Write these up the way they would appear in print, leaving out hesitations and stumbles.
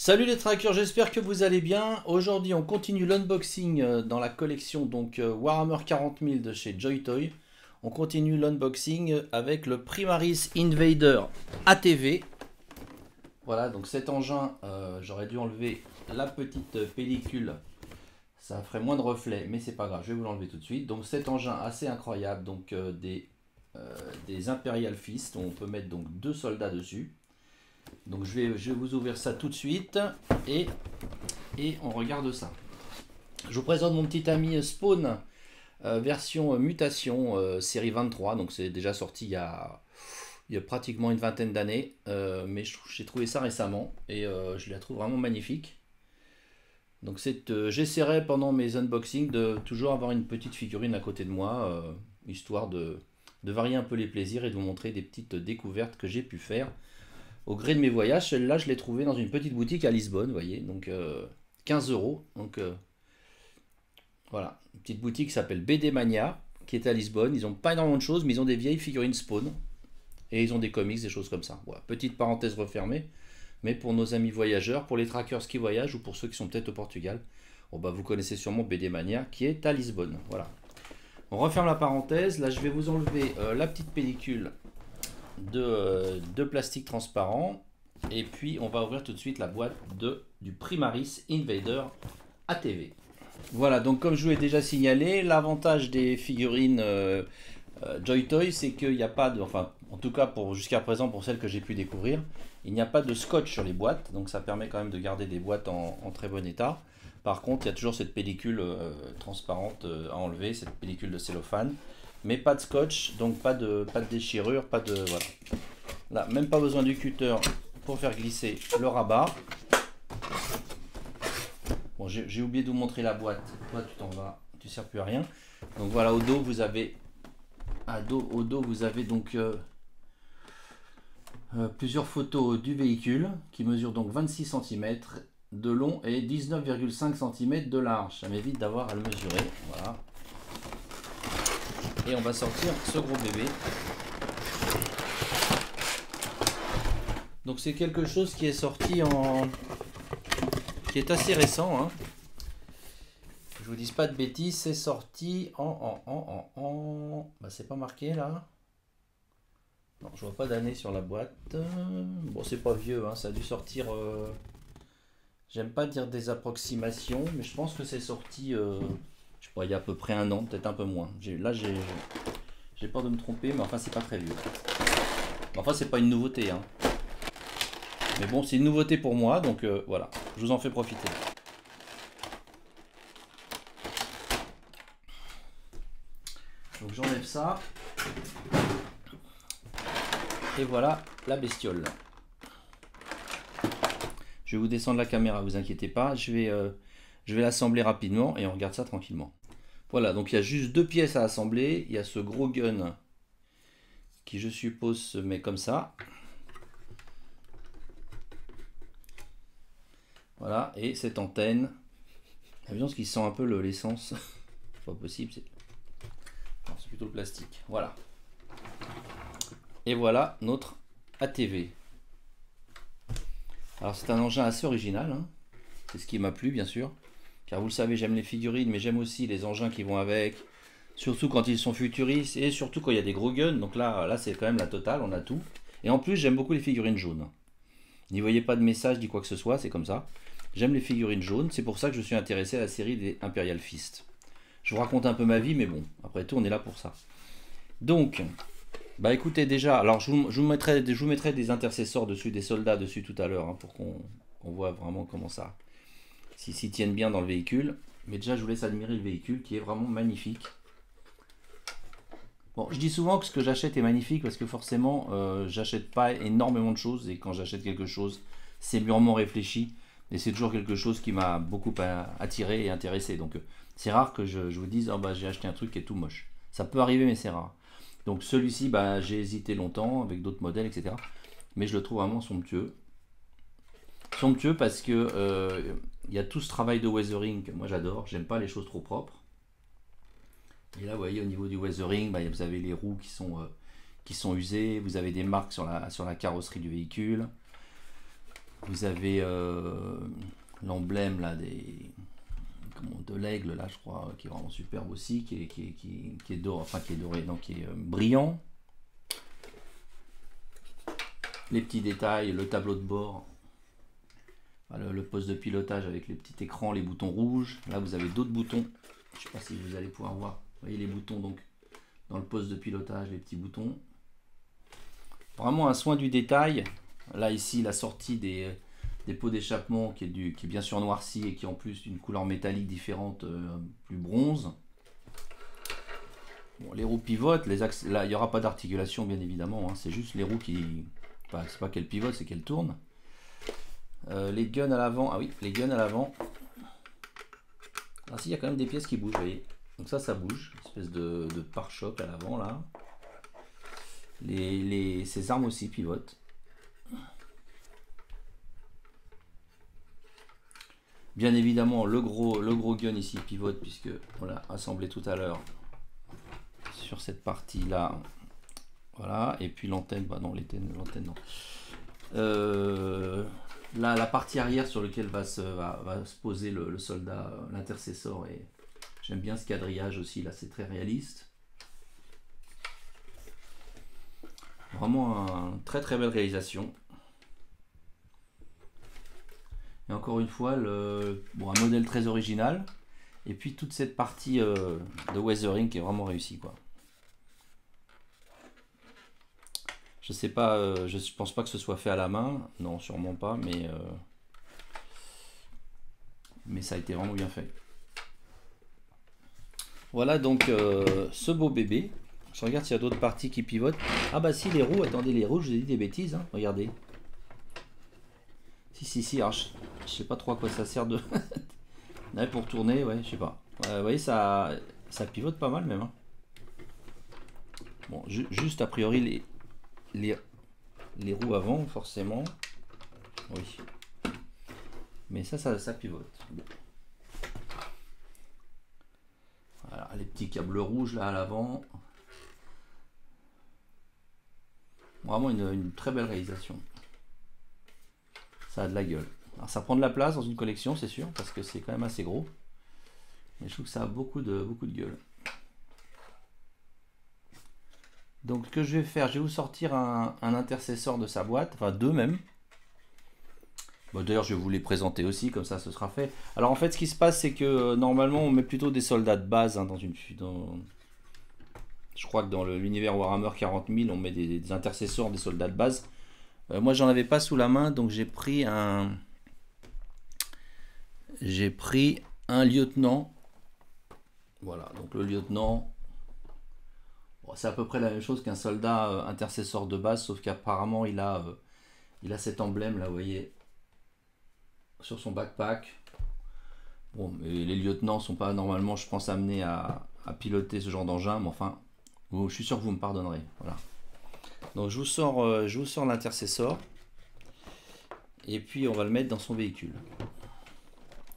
Salut les trackers, j'espère que vous allez bien. Aujourd'hui, on continue l'unboxing dans la collection Warhammer 40 000 de chez Joy-Toy. On continue l'unboxing avec le Primaris Invader ATV. Voilà, donc cet engin, j'aurais dû enlever la petite pellicule. Ça ferait moins de reflets, mais c'est pas grave, je vais vous l'enlever tout de suite. Donc cet engin assez incroyable, des Imperial Fist, on peut mettre donc 2 soldats dessus. Donc je vais vous ouvrir ça tout de suite et on regarde ça. Je vous présente mon petit ami Spawn, version mutation série 23. Donc c'est déjà sorti il y a pratiquement une vingtaine d'années, mais j'ai trouvé ça récemment et je la trouve vraiment magnifique. Donc j'essaierai pendant mes unboxings de toujours avoir une petite figurine à côté de moi, histoire de varier un peu les plaisirs et de vous montrer des petites découvertes que j'ai pu faire au gré de mes voyages. Celle-là, je l'ai trouvée dans une petite boutique à Lisbonne, vous voyez, donc 15 euros. Donc voilà, une petite boutique qui s'appelle BD Mania, qui est à Lisbonne. Ils n'ont pas énormément de choses, mais ils ont des vieilles figurines Spawn. Et ils ont des comics, des choses comme ça. Voilà, petite parenthèse refermée. Mais pour nos amis voyageurs, pour les trackers qui voyagent, ou pour ceux qui sont peut-être au Portugal, bon bah vous connaissez sûrement BD Mania, qui est à Lisbonne. Voilà. On referme la parenthèse. Là, je vais vous enlever la petite pellicule de plastique transparent, et puis on va ouvrir tout de suite la boîte du Primaris Invader ATV. Voilà, donc comme je vous l'ai déjà signalé, l'avantage des figurines Joy-Toy, c'est qu'il n'y a pas de, enfin en tout cas pour jusqu'à présent, pour celles que j'ai pu découvrir, il n'y a pas de scotch sur les boîtes, donc ça permet quand même de garder des boîtes en très bon état. Par contre, il y a toujours cette pellicule transparente à enlever, cette pellicule de cellophane. Mais pas de scotch, donc pas de déchirure, pas de... Voilà. Là, même pas besoin du cutter pour faire glisser le rabat. Bon, j'ai oublié de vous montrer la boîte. Toi, tu t'en vas, tu ne sers plus à rien. Donc voilà, au dos, vous avez... Au dos, vous avez donc plusieurs photos du véhicule qui mesure donc 26 cm de long et 19,5 cm de large. Ça m'évite d'avoir à le mesurer. Voilà. Et on va sortir ce gros bébé. Donc c'est quelque chose qui est sorti qui est assez récent, hein. Je vous dis pas de bêtises, c'est sorti bah c'est pas marqué là. Non, je vois pas d'année sur la boîte. Bon, c'est pas vieux, hein, ça a dû sortir. J'aime pas dire des approximations, mais je pense que c'est sorti. Je sais pas, il y a à peu près un an, peut-être un peu moins. Là, j'ai peur de me tromper, mais enfin, c'est pas très vieux. Enfin, c'est pas une nouveauté, hein. Mais bon, c'est une nouveauté pour moi, donc voilà, je vous en fais profiter. Donc j'enlève ça. Et voilà la bestiole. Je vais vous descendre la caméra, vous inquiétez pas. Je vais l'assembler rapidement et on regarde ça tranquillement. Voilà, donc il y a juste 2 pièces à assembler. Il y a ce gros gun qui, je suppose, se met comme ça. Voilà, et cette antenne. La viande qui sent un peu l'essence. C'est pas possible, c'est plutôt le plastique. Voilà. Et voilà notre ATV. Alors c'est un engin assez original, hein. C'est ce qui m'a plu bien sûr. Car vous le savez, j'aime les figurines, mais j'aime aussi les engins qui vont avec. Surtout quand ils sont futuristes et surtout quand il y a des gros guns. Donc là c'est quand même la totale, on a tout. Et en plus, j'aime beaucoup les figurines jaunes. N'y voyez pas de message, ni quoi que ce soit, c'est comme ça. J'aime les figurines jaunes, c'est pour ça que je suis intéressé à la série des Imperial Fist. Je vous raconte un peu ma vie, mais bon, après tout, on est là pour ça. Donc, bah écoutez déjà, alors je vous mettrai des intercesseurs dessus, des soldats dessus tout à l'heure, hein, pour qu'on voit vraiment comment ça... S'ils tiennent bien dans le véhicule. Mais déjà, je vous laisse admirer le véhicule qui est vraiment magnifique. Bon, je dis souvent que ce que j'achète est magnifique parce que forcément, j'achète pas énormément de choses. Et quand j'achète quelque chose, c'est mûrement réfléchi. Et c'est toujours quelque chose qui m'a beaucoup attiré et intéressé. Donc, c'est rare que je vous dise, oh, bah, j'ai acheté un truc qui est tout moche. Ça peut arriver, mais c'est rare. Donc, celui-ci, bah, j'ai hésité longtemps avec d'autres modèles, etc. Mais je le trouve vraiment somptueux. Somptueux parce que il y a tout ce travail de weathering que moi j'adore. J'aime pas les choses trop propres. Et là, vous voyez, au niveau du weathering, bah, vous avez les roues qui sont usées. Vous avez des marques sur la carrosserie du véhicule. Vous avez l'emblème là de l'aigle là, je crois, qui est vraiment superbe aussi, qui est doré, enfin qui est doré, non, qui est brillant. Les petits détails, le tableau de bord, le poste de pilotage avec les petits écrans, les boutons rouges. Là vous avez d'autres boutons, je ne sais pas si vous allez pouvoir voir. Vous voyez les boutons donc dans le poste de pilotage, les petits boutons. Vraiment un soin du détail. Là ici la sortie des pots d'échappement qui est bien sûr noirci et qui est en plus d'une couleur métallique différente, plus bronze. Bon, les roues pivotent, les axes, là il n'y aura pas d'articulation bien évidemment, hein, c'est juste les roues qui... Enfin, c'est pas qu'elles pivotent, c'est qu'elles tournent. Les guns à l'avant, ah oui, les guns à l'avant. Ah si, il y a quand même des pièces qui bougent, vous voyez. Donc ça bouge, une espèce de pare-choc à l'avant là. Ces armes aussi pivotent. Bien évidemment, le gros gun ici pivote puisque on l'a assemblé tout à l'heure sur cette partie là. Voilà, et puis l'antenne, bah non, l'antenne non. Là, la partie arrière sur laquelle va se poser le soldat, l'intercessor, et j'aime bien ce quadrillage aussi, là c'est très réaliste. Vraiment une très très belle réalisation. Et encore une fois, un modèle très original. Et puis toute cette partie de weathering qui est vraiment réussie, quoi. Je sais pas, je pense pas que ce soit fait à la main, non sûrement pas, mais ça a été vraiment bien fait. Voilà donc ce beau bébé. Je regarde s'il y a d'autres parties qui pivotent. Ah bah si, les roues, attendez, les roues, je vous ai dit des bêtises, hein, regardez. Si, alors, je sais pas trop à quoi ça sert de... ouais, pour tourner, ouais, je sais pas. Vous voyez, ça pivote pas mal même. Hein. Bon, juste a priori les roues avant, forcément. Oui. Mais ça pivote. Bon. Voilà, les petits câbles rouges là à l'avant. Vraiment une très belle réalisation. Ça a de la gueule. Alors ça prend de la place dans une collection, c'est sûr, parce que c'est quand même assez gros. Mais je trouve que ça a beaucoup de gueule. Donc ce que je vais faire, je vais vous sortir un intercesseur de sa boîte, enfin deux même. Bon, d'ailleurs je vais vous les présenter aussi, comme ça ce sera fait. Alors en fait ce qui se passe c'est que normalement on met plutôt des soldats de base hein, je crois que dans l'univers Warhammer 40 000 on met des intercesseurs, des soldats de base. Moi j'en avais pas sous la main donc j'ai pris un lieutenant. Voilà, donc le lieutenant, bon, c'est à peu près la même chose qu'un soldat intercesseur de base, sauf qu'apparemment il a cet emblème là, vous voyez, sur son backpack. Bon, mais les lieutenants sont pas normalement, je pense, amenés à piloter ce genre d'engin, mais enfin, je suis sûr que vous me pardonnerez. Voilà. Donc je vous sors l'intercesseur, et puis on va le mettre dans son véhicule.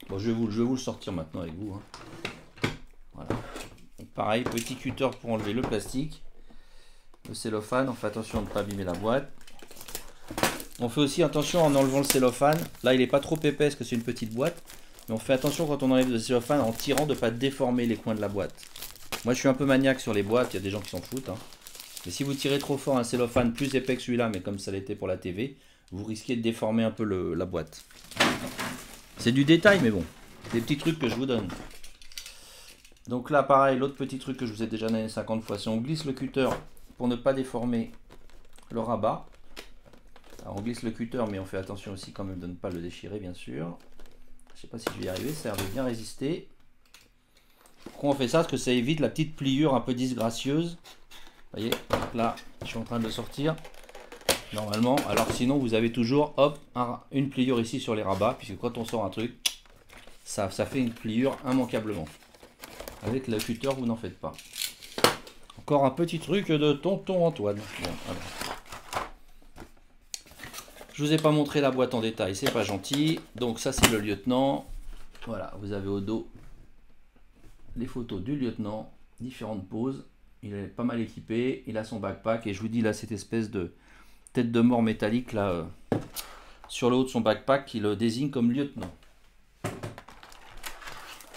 Bon, je vais vous le sortir maintenant avec vous. Hein. Voilà. Donc, pareil, petit cutter pour enlever le plastique, le cellophane. On fait attention de ne pas abîmer la boîte. On fait aussi attention en enlevant le cellophane. Là, il n'est pas trop épais parce que c'est une petite boîte. Mais on fait attention quand on enlève le cellophane en tirant de ne pas déformer les coins de la boîte. Moi, je suis un peu maniaque sur les boîtes. Il y a des gens qui s'en foutent. Hein. Mais si vous tirez trop fort un cellophane plus épais que celui-là, mais comme ça l'était pour la TV, vous risquez de déformer un peu la boîte. C'est du détail, mais bon. Des petits trucs que je vous donne. Donc là, pareil, l'autre petit truc que je vous ai déjà donné 50 fois, c'est on glisse le cutter pour ne pas déformer le rabat. Alors on glisse le cutter, mais on fait attention aussi quand même de ne pas le déchirer, bien sûr. Je sais pas si je vais y arriver, ça a l'air de bien résister. Pourquoi on fait ça? Parce que ça évite la petite pliure un peu disgracieuse. Vous voyez, là, je suis en train de le sortir. Normalement, alors sinon vous avez toujours, hop, une pliure ici sur les rabats, puisque quand on sort un truc, ça fait une pliure immanquablement. Avec le cutter, vous n'en faites pas. Encore un petit truc de tonton Antoine. Bon, alors. Je vous ai pas montré la boîte en détail, c'est pas gentil. Donc ça c'est le lieutenant. Voilà, vous avez au dos les photos du lieutenant, différentes poses. Il est pas mal équipé, il a son backpack et je vous dis là cette espèce de tête de mort métallique là, sur le haut de son backpack qui le désigne comme lieutenant.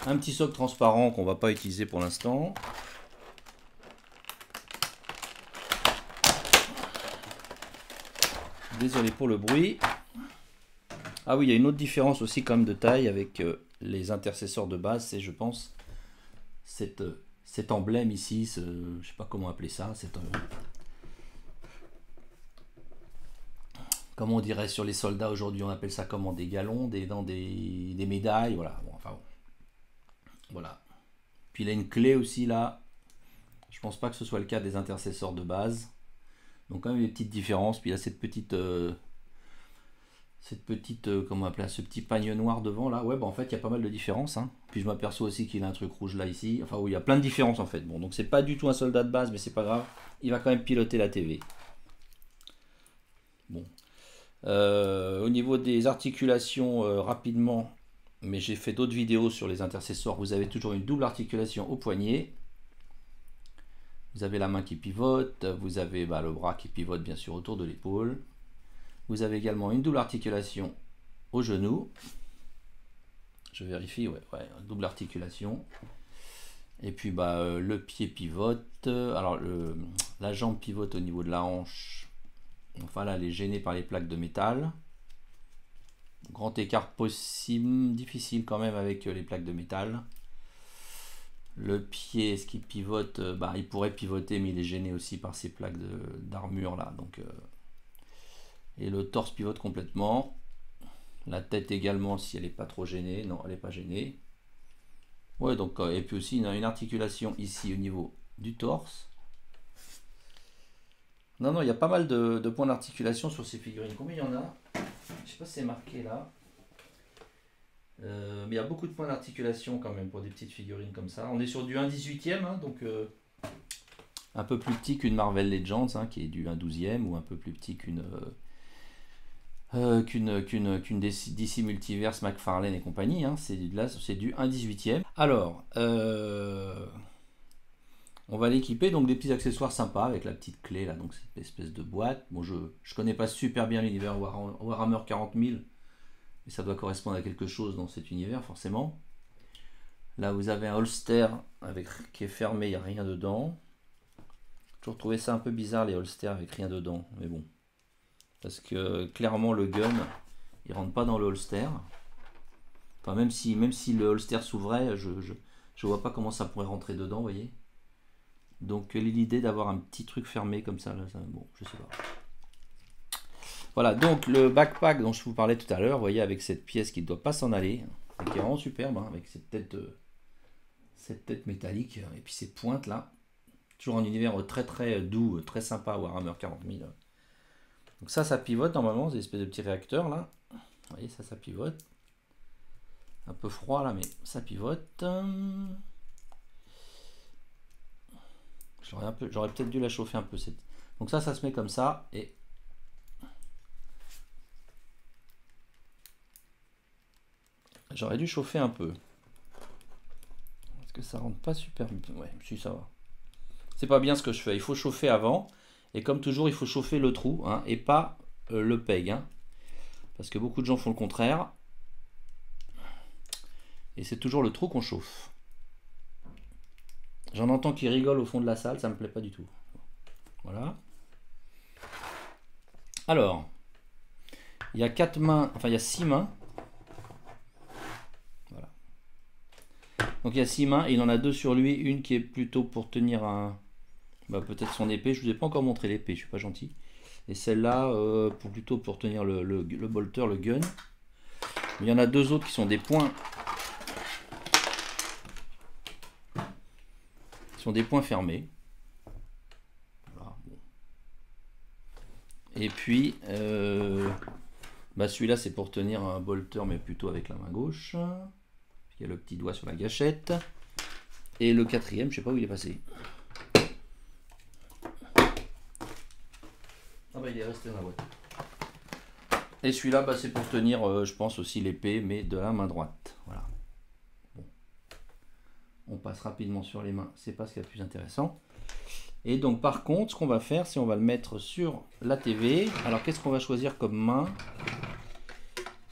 Un petit socle transparent qu'on va pas utiliser pour l'instant. Désolé pour le bruit. Ah oui, il y a une autre différence aussi quand même de taille avec les intercesseurs de base, c'est je pense cet emblème ici, je sais pas comment appeler ça, comment on dirait sur les soldats aujourd'hui, on appelle ça comment, des galons, des médailles, voilà. Bon, enfin bon. Voilà. Puis il a une clé aussi là. Je pense pas que ce soit le cas des intercesseurs de base. Donc quand même des petites différences. Puis il y a cette petite comment appeler, ce petit pagne noir devant là. Ouais, bah en fait il y a pas mal de différences. Hein. Puis je m'aperçois aussi qu'il a un truc rouge là ici. Enfin oui, il y a plein de différences en fait. Bon, donc c'est pas du tout un soldat de base, mais c'est pas grave. Il va quand même piloter la TV. Bon. Au niveau des articulations, rapidement, mais j'ai fait d'autres vidéos sur les intercesseurs. Vous avez toujours une double articulation au poignet. Vous avez la main qui pivote, vous avez le bras qui pivote bien sûr autour de l'épaule. Vous avez également une double articulation au genou. Je vérifie, ouais, double articulation. Et puis le pied pivote. Alors la jambe pivote au niveau de la hanche. Enfin là, elle est gênée par les plaques de métal. Grand écart possible, difficile quand même avec les plaques de métal. Le pied, est-ce qu'il pivote? Il pourrait pivoter, mais il est gêné aussi par ces plaques d'armure là. Donc, et le torse pivote complètement. La tête également, si elle n'est pas trop gênée. Non, elle n'est pas gênée. Ouais, donc, et puis aussi une articulation ici au niveau du torse. Non, il y a pas mal de points d'articulation sur ces figurines. Combien il y en a? Je sais pas si c'est marqué là. Mais il y a beaucoup de points d'articulation quand même pour des petites figurines comme ça. On est sur du 1/18e, hein, donc un peu plus petit qu'une Marvel Legends, hein, qui est du 1/12e, ou un peu plus petit qu'une DC Multiverse, McFarlane et compagnie. Hein, c'est du 1/18e. Alors, on va l'équiper, donc des petits accessoires sympas avec la petite clé là, donc cette espèce de boîte. Bon, je connais pas super bien l'univers Warhammer 40 000. Mais ça doit correspondre à quelque chose dans cet univers forcément. Là vous avez un holster qui est fermé, il n'y a rien dedans. J'ai toujours trouvé ça un peu bizarre les holsters avec rien dedans, mais bon. Parce que clairement le gun, il rentre pas dans le holster. Enfin même si le holster s'ouvrait, je vois pas comment ça pourrait rentrer dedans, vous voyez. Donc quelle est l'idée d'avoir un petit truc fermé comme ça, là, bon, je sais pas. Voilà, donc le backpack dont je vous parlais tout à l'heure, vous voyez, avec cette pièce qui ne doit pas s'en aller, qui est vraiment superbe, hein, avec cette tête métallique, et puis ces pointes là. Toujours un univers très très doux, très sympa, Warhammer 40 000. Donc ça pivote normalement, c'est des espèces de petits réacteurs là. Vous voyez, ça pivote. Un peu froid là, mais ça pivote. J'aurais peut-être dû la chauffer un peu. Donc ça se met comme ça, et j'aurais dû chauffer un peu. Parce que ça rentre pas super bien. Ouais, si ça va. C'est pas bien ce que je fais. Il faut chauffer avant. Et comme toujours, il faut chauffer le trou, hein, et pas le peg. Hein, parce que beaucoup de gens font le contraire. Et c'est toujours le trou qu'on chauffe. J'en entends qui rigolent au fond de la salle, ça me plaît pas du tout. Voilà. Alors, il y a 4 mains, enfin il y a 6 mains. Voilà. Donc il y a 6 mains et il en a 2 sur lui, une qui est plutôt pour tenir peut-être son épée. Je vous ai pas encore montré l'épée, je suis pas gentil. Et celle-là plutôt pour tenir le bolter, le gun. Mais il y en a 2 autres qui sont des points. Sont des points fermés. Voilà, bon. Et puis celui-là c'est pour tenir un bolter, mais plutôt avec la main gauche. Il y a le petit doigt sur la gâchette. Et le 4e, je sais pas où il est passé. Il est resté dans la boîte. Et celui-là c'est pour tenir je pense aussi l'épée, mais de la main droite. Voilà. On passe rapidement sur les mains, c'est pas ce qu'il y a de plus intéressant. Et donc par contre, ce qu'on va faire, c'est on va le mettre sur la TV. Alors qu'est-ce qu'on va choisir comme main?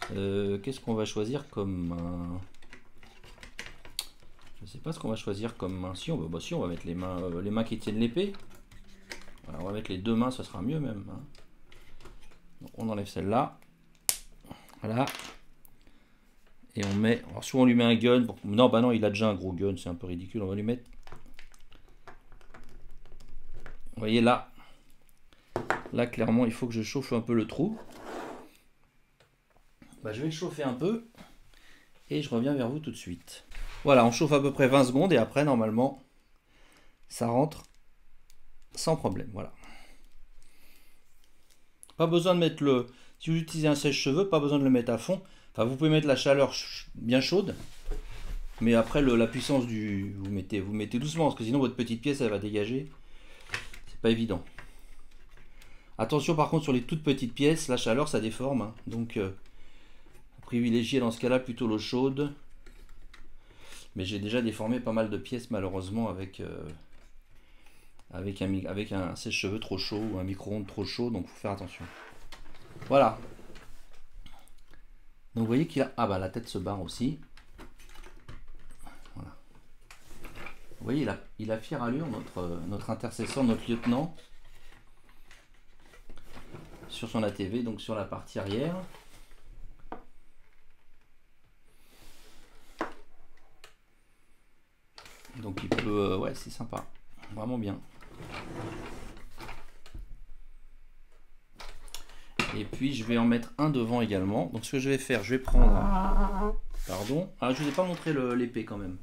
Qu'est-ce qu'on va choisir comme main? Je sais pas ce qu'on va choisir comme main. Si on va mettre les mains qui tiennent l'épée. Voilà, on va mettre les deux mains, ça sera mieux même. Hein. Donc on enlève celle-là. Voilà. Et on met. Alors soit on lui met un gun. Non, bah non, il a déjà un gros gun, c'est un peu ridicule. On va lui mettre. Vous voyez là. Là, clairement, il faut que je chauffe un peu le trou. Bah, je vais le chauffer un peu. Et je reviens vers vous tout de suite. Voilà, on chauffe à peu près 20 secondes. Et après, normalement, ça rentre sans problème. Voilà. Pas besoin de mettre le... Si vous utilisez un sèche-cheveux, pas besoin de le mettre à fond. Enfin, vous pouvez mettre la chaleur bien chaude. Mais après, la puissance du... Vous mettez doucement, parce que sinon, votre petite pièce, elle va dégager. C'est pas évident. Attention, par contre, sur les toutes petites pièces, la chaleur, ça déforme. Hein. Donc, privilégiez dans ce cas-là plutôt l'eau chaude. Mais j'ai déjà déformé pas mal de pièces, malheureusement, avec un sèche-cheveux trop chaud ou un micro-ondes trop chaud. Donc, il faut faire attention. Voilà. Donc vous voyez qu'il a... Ah bah la tête se barre aussi. Voilà. Vous voyez, il a fière allure, notre intercesseur, notre lieutenant. Sur son ATV, donc sur la partie arrière. Donc il peut... ouais, c'est sympa. Vraiment bien. Et puis je vais en mettre un devant également. Donc ce que je vais faire, je vais prendre... Pardon. Ah, je ne vous ai pas montré l'épée quand même.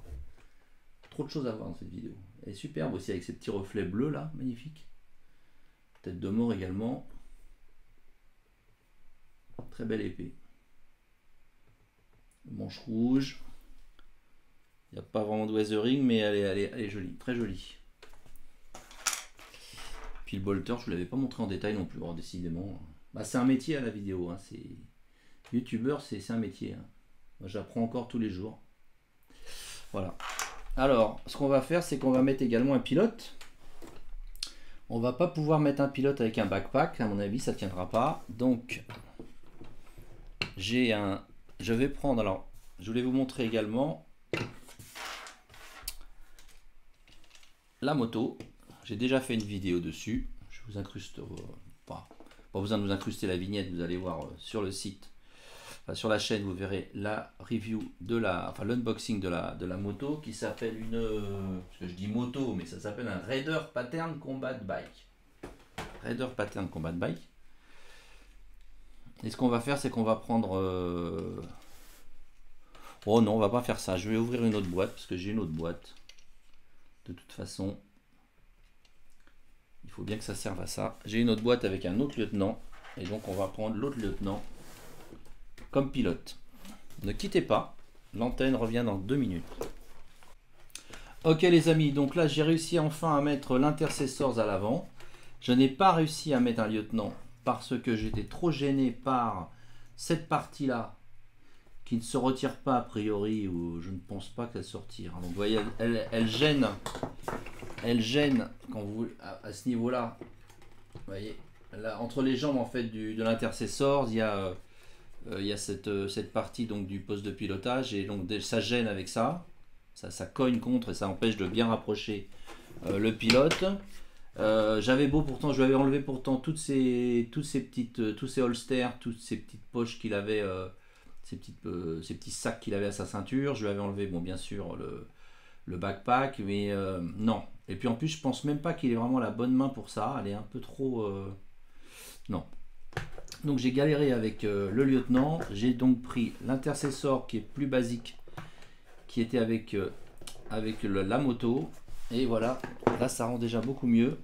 Trop de choses à voir dans cette vidéo. Elle est superbe aussi avec ces petits reflets bleus là, magnifique. Tête de mort également. Très belle épée. Manche rouge. Il n'y a pas vraiment de weathering, mais elle est jolie, très jolie. Puis le bolter, je ne vous l'avais pas montré en détail non plus, décidément. Bah, c'est un métier à la vidéo, hein. Youtubeur, c'est un métier. Hein. Moi, j'apprends encore tous les jours. Voilà. Alors, ce qu'on va faire, c'est qu'on va mettre également un pilote. On va pas pouvoir mettre un pilote avec un backpack, à mon avis, ça ne tiendra pas. Donc, je vais prendre, alors, je voulais vous montrer également la moto. J'ai déjà fait une vidéo dessus. Je vous incruste pas besoin de vous incruster la vignette, vous allez voir sur le site, enfin, sur la chaîne, vous verrez la review de l'unboxing de la moto qui s'appelle parce que je dis moto, mais ça s'appelle un Raider Pattern Combat Bike. Raider Pattern Combat Bike. Et ce qu'on va faire, c'est qu'on va prendre... Oh non, on va pas faire ça. Je vais ouvrir une autre boîte, parce que j'ai une autre boîte. De toute façon, il faut bien que ça serve à ça. J'ai une autre boîte avec un autre lieutenant. Et donc, on va prendre l'autre lieutenant comme pilote. Ne quittez pas. L'antenne revient dans 2 minutes. Ok les amis, donc là, j'ai réussi enfin à mettre l'intercessors à l'avant. Je n'ai pas réussi à mettre un lieutenant parce que j'étais trop gêné par cette partie-là qui ne se retire pas a priori, ou je ne pense pas qu'elle sortire. Donc vous voyez, elle gêne quand vous à ce niveau-là. Vous voyez, là, entre les jambes en fait de l'intercesseur, il y a cette partie donc du poste de pilotage et donc ça gêne avec ça cogne contre et ça empêche de bien rapprocher le pilote. J'avais beau pourtant, je lui avais enlevé pourtant tous ces holsters, toutes ces petites poches qu'il avait, ces petits sacs qu'il avait à sa ceinture. Je lui avais enlevé, bon bien sûr, le backpack, mais non. Et puis en plus, je pense même pas qu'il ait vraiment la bonne main pour ça. Elle est un peu trop... non. Donc j'ai galéré avec le lieutenant. J'ai donc pris l'intercesseur qui est plus basique, qui était avec la moto. Et voilà, là ça rend déjà beaucoup mieux.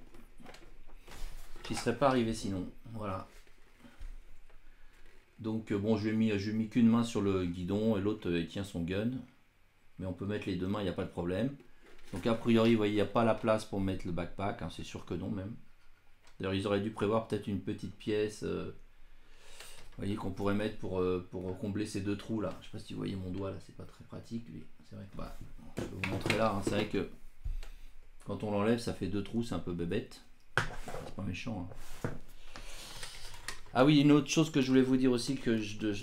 J'y serais pas arrivé sinon. Voilà. Donc bon, je lui ai mis qu'une main sur le guidon et l'autre il tient son gun. Mais on peut mettre les deux mains, il n'y a pas de problème. Donc a priori, vous voyez, il n'y a pas la place pour mettre le backpack, hein, c'est sûr que non même. D'ailleurs, ils auraient dû prévoir peut-être une petite pièce, vous voyez, qu'on pourrait mettre pour combler ces deux trous là. Je ne sais pas si vous voyez mon doigt là, c'est pas très pratique, mais c'est vrai que je vais vous montrer là, hein, c'est vrai que quand on l'enlève, ça fait deux trous, c'est un peu bébête. C'est pas méchant. Hein. Ah oui, une autre chose que je voulais vous dire aussi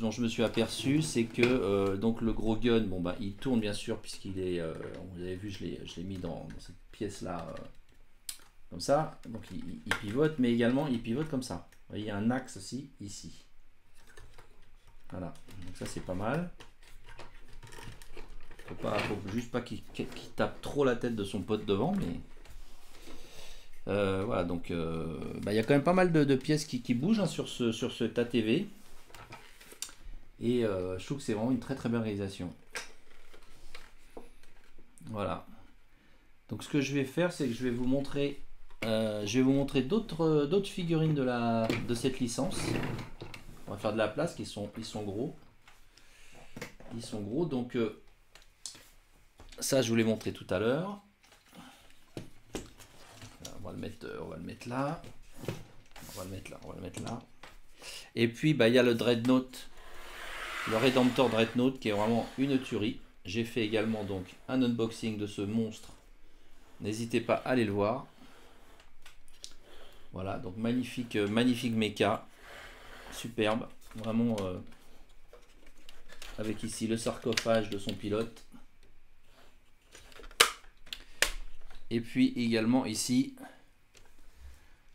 dont je me suis aperçu, c'est que donc le gros gun, bon bah il tourne bien sûr puisqu'il est, vous avez vu, je l'ai mis dans cette pièce là, comme ça, donc il pivote, mais également il pivote comme ça. Vous voyez, il y a un axe aussi ici. Voilà, donc ça c'est pas mal. Faut juste pas qu'il tape trop la tête de son pote devant, mais voilà, donc bah, il y a quand même pas mal de pièces qui bougent hein, sur cet ATV. Et je trouve que c'est vraiment une très très belle réalisation. Voilà. Donc ce que je vais faire, c'est que je vais vous montrer d'autres figurines de cette licence. On va faire de la place, ils sont gros. Ils sont gros, donc ça je vous l'ai montré tout à l'heure. On va le mettre là. On va le mettre là. Et puis bah, il y a le Dreadnought, le Redemptor Dreadnought qui est vraiment une tuerie. J'ai fait également donc un unboxing de ce monstre. N'hésitez pas à aller le voir. Voilà, donc magnifique méca. Superbe. Vraiment avec ici le sarcophage de son pilote. Et puis également ici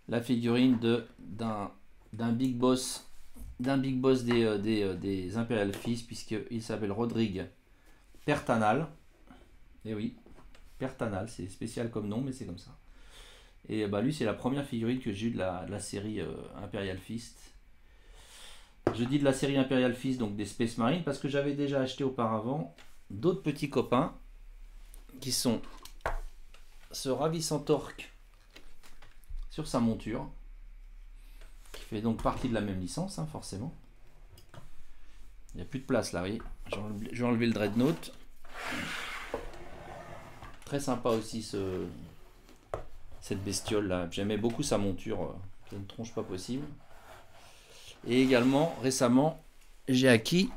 la figurine d'un big boss des Imperial Fist, puisqu'il s'appelle Rodrigue Pertanal. Et oui, Pertanal, c'est spécial comme nom, mais c'est comme ça. Et bah lui, c'est la première figurine que j'ai eue de la série Imperial Fist. Je dis de la série Imperial Fist, donc des Space Marines, parce que j'avais déjà acheté auparavant d'autres petits copains qui sont ce ravissant Torque sur sa monture, qui fait donc partie de la même licence, hein, forcément. Il n'y a plus de place là, oui. Je vais enlever le Dreadnought. Très sympa aussi cette bestiole là. J'aimais beaucoup sa monture, qui a une tronche pas possible. Et également, récemment, j'ai acquis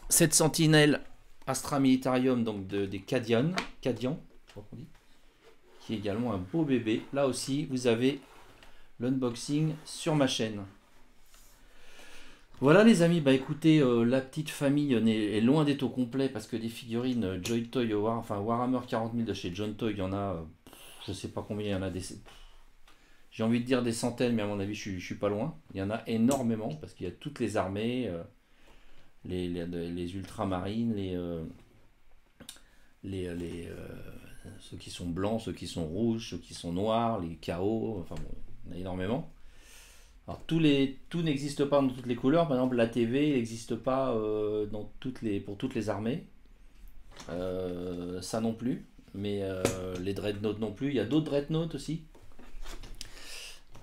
cette sentinelle Astra Militarium, donc des Cadian, je crois qu'on dit, qui est également un beau bébé. Là aussi, vous avez l'unboxing sur ma chaîne. Voilà les amis, bah écoutez, la petite famille est loin d'être au complet parce que des figurines Joy Toy, Warhammer 40 000 de chez John Toy, il y en a, je sais pas combien, il y en a des... J'ai envie de dire des centaines, mais à mon avis, je suis pas loin. Il y en a énormément parce qu'il y a toutes les armées, les ultramarines, ceux qui sont blancs, ceux qui sont rouges, ceux qui sont noirs, les chaos, enfin bon, il y en a énormément. Alors tout n'existe pas dans toutes les couleurs. Par exemple, la TV n'existe pas pour toutes les armées. Ça non plus. Mais les Dreadnought non plus. Il y a d'autres Dreadnought aussi.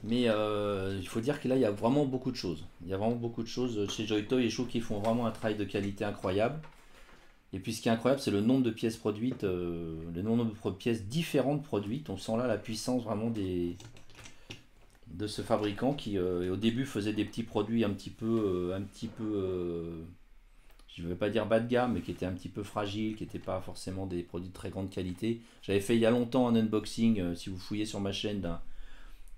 Mais il faut dire que là, il y a vraiment beaucoup de choses. Il y a vraiment beaucoup de choses chez Joy Toy et je trouve qu'ils font vraiment un travail de qualité incroyable. Et puis ce qui est incroyable, c'est le nombre de pièces produites, le nombre de pièces différentes produites. On sent là la puissance vraiment de ce fabricant qui au début faisait des petits produits un petit peu je ne veux pas dire bas de gamme, mais qui étaient un petit peu fragiles, qui n'étaient pas forcément des produits de très grande qualité. J'avais fait il y a longtemps un unboxing, si vous fouillez sur ma chaîne,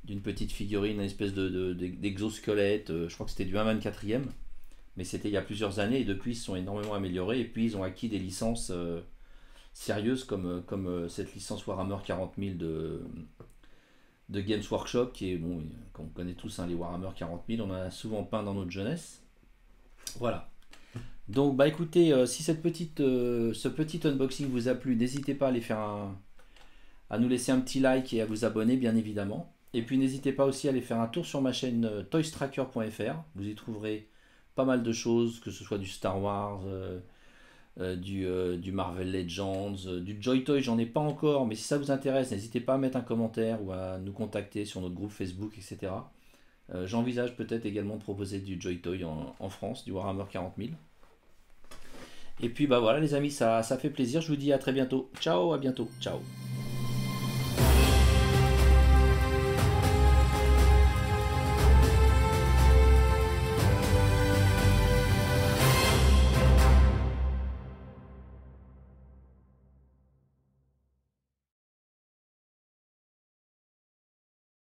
d'une petite figurine, une espèce d'exosquelette, je crois que c'était du 1/24e, mais c'était il y a plusieurs années, et depuis ils se sont énormément améliorés, et puis ils ont acquis des licences sérieuses comme cette licence Warhammer 40 000 de Games Workshop, qui est, bon, qu'on connaît tous, hein, les Warhammer 40 000, on en a souvent peint dans notre jeunesse. Voilà. Donc bah écoutez, si ce petit unboxing vous a plu, n'hésitez pas à nous laisser un petit like et à vous abonner, bien évidemment. Et puis n'hésitez pas aussi à aller faire un tour sur ma chaîne toystracker.fr. Vous y trouverez pas mal de choses, que ce soit du Star Wars, du Marvel Legends, du Joy Toy, j'en ai pas encore, mais si ça vous intéresse, n'hésitez pas à mettre un commentaire ou à nous contacter sur notre groupe Facebook, etc. J'envisage peut-être également de proposer du Joy Toy en France, du Warhammer 40 000. Et puis bah voilà les amis, ça fait plaisir, je vous dis à très bientôt. Ciao, à bientôt, ciao.